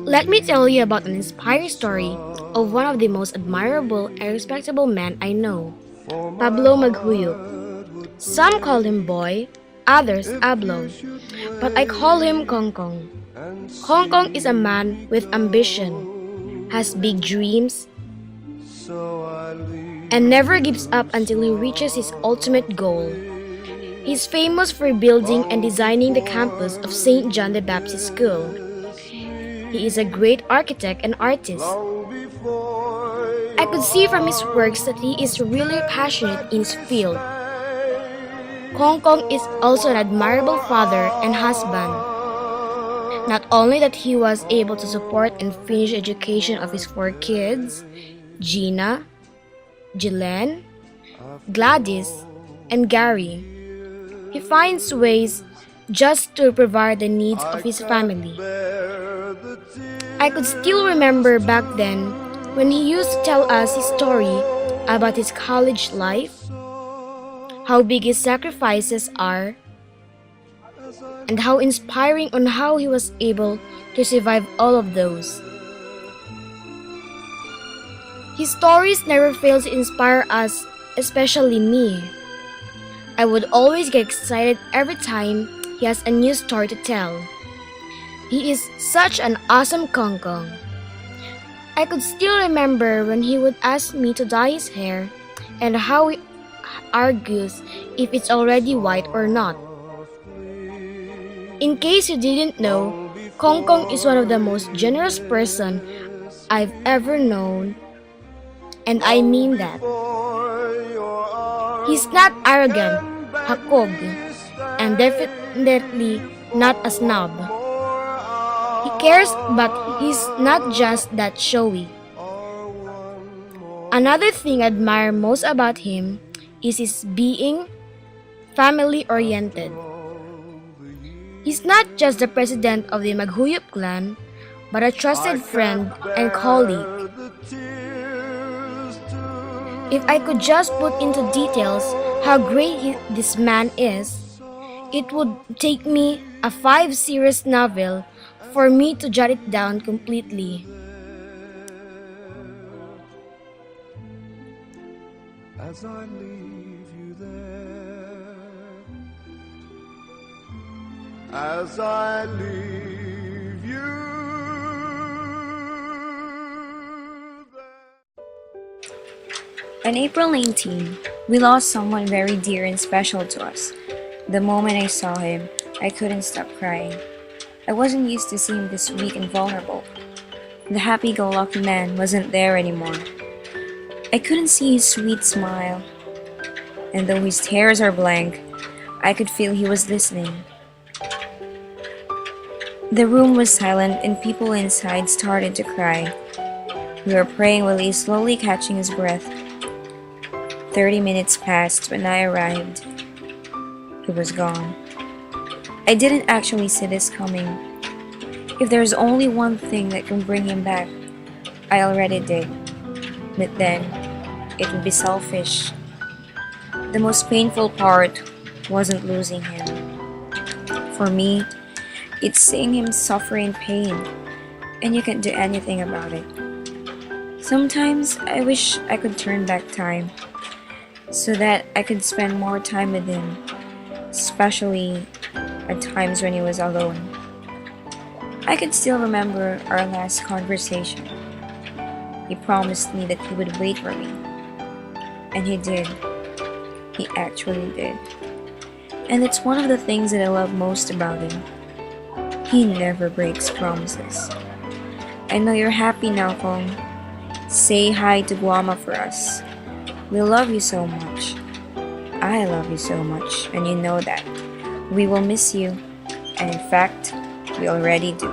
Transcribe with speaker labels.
Speaker 1: Let me tell you about an inspiring story of one of the most admirable and respectable men I know, Pablo Maghuyup. Some call him Boy, others Ablo, but I call him Kongkong. Kongkong is a man with ambition, has big dreams, and never gives up until he reaches his ultimate goal. He's famous for building and designing the campus of St. John the Baptist School. He is a great architect and artist. I could see from his works that he is really passionate in his field. Kong Kong is also an admirable father and husband. Not only that he was able to support and finish education of his 4 kids, Gina, Jillian, Gladys, and Gary, he finds ways just to provide the needs of his family. I could still remember back then when he used to tell us his story about his college life, how big his sacrifices are, and how inspiring on how he was able to survive all of those. His stories never fail to inspire us, especially me. I would always get excited every time he has a new story to tell. He is such an awesome Kong Kong. I could still remember when he would ask me to dye his hair and how he argues if it's already white or not. In case you didn't know, Kong Kong is one of the most generous person I've ever known, and I mean that. He's not arrogant, hakog, and definitely not a snob. He cares, but he's not just that showy. Another thing I admire most about him is his being family-oriented. He's not just the president of the Maghuyup clan, but a trusted friend and colleague. If I could just put into details how great this man is, it would take me a 5 series novel for me to jot it down completely.
Speaker 2: As I leave you there, as I leave you
Speaker 3: On April 19, we lost someone very dear and special to us. The moment I saw him, I couldn't stop crying. I wasn't used to seeing him this weak and vulnerable. The happy-go-lucky man wasn't there anymore. I couldn't see his sweet smile, and though his tears are blank, I could feel he was listening. The room was silent and people inside started to cry. We were praying while he was slowly catching his breath. 30 minutes passed when I arrived. He was gone. I didn't actually see this coming. If there's only one thing that can bring him back, I already did. But then, it would be selfish. The most painful part wasn't losing him. For me, it's seeing him suffer in pain, and you can't do anything about it. Sometimes I wish I could turn back time, so that I could spend more time with him, especially at times when he was alone. I could still remember our last conversation. He promised me that he would wait for me. And he did. He actually did. And it's one of the things that I love most about him. He never breaks promises. I know you're happy now, Kong. Say hi to Guama for us. We love you so much. I love you so much, and you know that. We will miss you, and in fact, we already do.